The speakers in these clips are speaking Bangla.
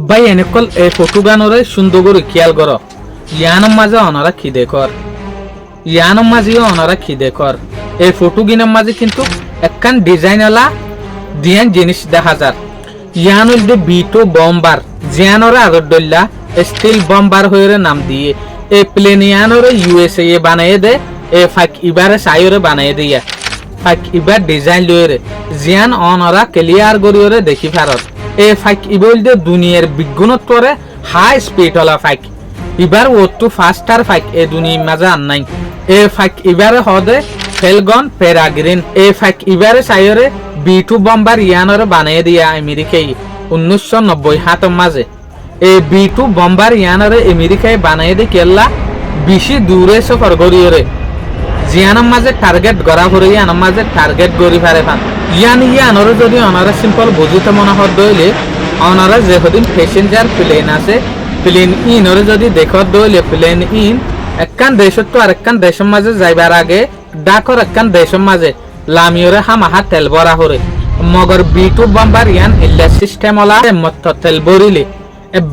ভাই এনেকল এই ফটো গানরে সুন্দর করে খেয়াল কর ইয়ানোর মাঝে অনারা খিদে কর ইয়ানোর মাঝেও অনারা খিদে কর এই ফটো গিনের মাঝে কিন্তু একখান ডিজাইনওয়ালা দিয়ান জিনিস দেখা যার ইয়ান হইল বিটো বম্বার জিয়ানরে আগর দল্লা স্টিল বম্বার হয়ে নাম দিয়ে এই প্লেন ইয়ানরে ইউএসএ বানাইয়ে দে এ ফাক ইবারে সাইরে বানাইয়ে দিয়া ফাক ইবার ডিজাইন লইরে জিয়ান অনরা ক্লিয়ার করিওরে দেখি ভারত এ ফাক ইবল দে দুনিয়ার বিজ্ঞানত্বরে হাই স্পিড হলা ফাক ইবার ওটু ফাস্টার ফাক এ দুনিয়ার মাঝে আন নাই এ ফাক ইবারে হদে ফেলগন পেরাগ্রিন এ ফাক ইবারে সাইরে বিটু বম্বার ইয়ানরে বানাইয়ে দিয়া আমেরিকায় 1990 হাতের মাঝে এই বিটু বম্বার ইয়ানরে আমেরিকায় বানাইয়ে দিয়ে কেল্লা বেশি দূরে সফর করিওরে জিয়ানোর মাঝে টার্গেট গড়া ভরে ইয়ানোর মাঝে টার্গেট গড়ি ফারে ফান ইয়ানরে যদি অনারা সিম্পল বুঝিতে মনে হত দইলে অনারা যে হদিন প্যাসেঞ্জার প্লেন আছে প্লেন ইনরে যদি দেখত দইলে প্লেন ইন একখান দেশত তো আরেকখান দেশের মাঝে যাইবার আগে ডাকর একখান দেশের মাঝে লামিওরে হামাহা তেল ভরা হরে মগর বিটু বম্বার ইয়ান ইল্লা সিস্টেম ওলা মত তেল ভরিলে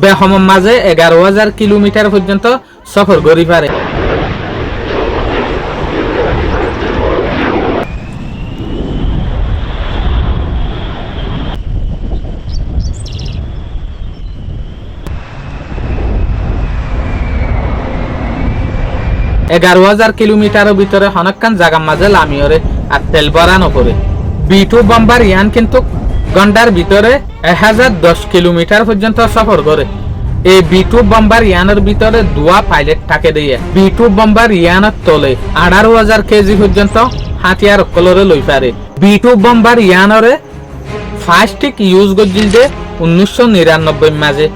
বেহমের মাঝে 11,000 কিলোমিটার পর্যন্ত সফর করি পারে 11,000 কিলোমিটারের ভিতরে হনকান জায়গার মাঝে লামিওরে আর তেল ভরানো করে বিটু বম্বার ইয়ান কিন্তু ঘন্টার ভিতরে 1010 কিলোমিটার পর্যন্ত সফর করে এই বিটু বম্বার ইয়ানের ভিতরে দুয়া পাইলট থাকে দিয়ে বিটু বম্বার ইয়ানের তলে 18,000 কেজি পর্যন্ত হাতিয়ার কলরে লই পারে বিটু বম্বার ইয়ানরে ফাস্টিক ইউজ গজিল যে 1999 মাঝে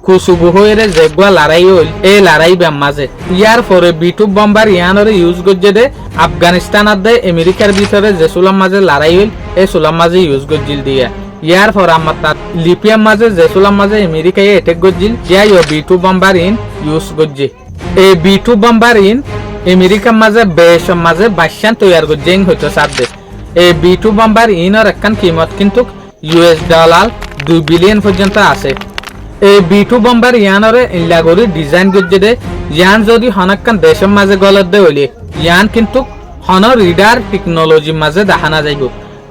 কুসুবু হয়ে যেগুয়া লড়াই হইল এই লড়াই ব্যাম মাঝে ইয়ার পরে বিটু বম্বার ইয়ানরে ইউজ গজে দে আফগানিস্তান আর দে আমেরিকার ভিতরে যে সুলাম মাঝে লড়াই হইল এই সুলাম মাঝে ইউজ গজিল দিয়া ইয়ার পর আমার তার লিপিয়াম মাঝে যে সুলাম মাঝে আমেরিকায় এটেক গজিল ইয়াই ও বিটু বম্বার ইন ইউজ গজে এই বিটু বম্বার ইন আমেরিকার মাঝে বেশ মাঝে বাসিয়ান তৈয়ার গজেং হইতো সাথে এই বিটু বম্বার ইনর একখান কিমত কিন্তু US ডলার 2 বিলিয়ন পর্যন্ত আছে এই বিটু বম্বার ইয়ানরে ইল্লা করে ডিজাইন গজে দে ইয়ান যদি হনকান দেশের মাঝে গলত দে হইলে ইয়ান কিন্তু হন রিডার টেকনোলজি মাঝে দেখানা যাইব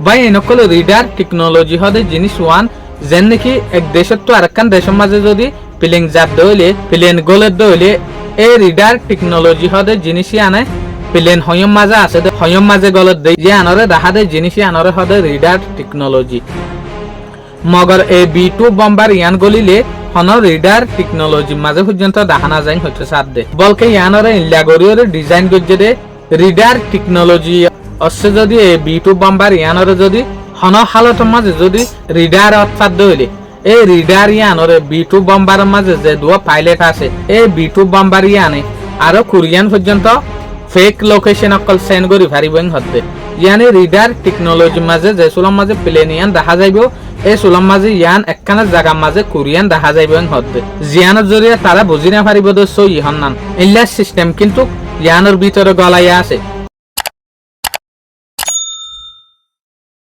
ভাই এনেকল রিডার টেকনোলজি হদে জিনিস ওয়ান যেন নাকি এক দেশের তো আরেকখান দেশের মাঝে যদি প্লেন জাত দইলে প্লেন গলত দইলে এই রিডার টেকনোলজি হদে জিনিসই আনে প্লেন হয়ম মাঝে আছে হয়ম মাঝে গলত দে যে আনরে দেখা দে জিনিসই আনরে হদে রিডার টেকনোলজি মগর এই বিটু বম্বার ইয়ান গলিলে হন রিডার টেকনোলজি মাঝে পর্যন্ত দেখানা যায় হচ্ছে সাথে বলকে ইয়ানরে ইল্লা গরিয়রে ডিজাইন গজে দে রিডার টেকনোলজি অসে যদি এই বিটু বম্বার ইয়ানরে যদি হন হালতের মাঝে যদি রিডার অর্থাৎ দইলে এই রিডার ইয়ানরে বিটু বম্বার মাঝে যে দুয়া পাইলট আছে এই বিটু বম্বার ইয়ানে আরো কোরিয়ান পর্যন্ত ফেক লোকেশন অকল সেন্ড করি পারিবেন হতে ইয়ানে রিডার টেকনোলজি মাঝে যে সুলাম মাঝে প্লেন ইয়ান দেখা যাইব এই সুলাম মাঝে ইয়ান একখানা জায়গা মাঝে কোরিয়ান দেখা যাইবেন হতে জিয়ানের জরিয়া তারা বুঝি না পারিব দোষ ইহন নান ইল্লা সিস্টেম কিন্তু ইয়ানের ভিতরে গলাইয়া আছে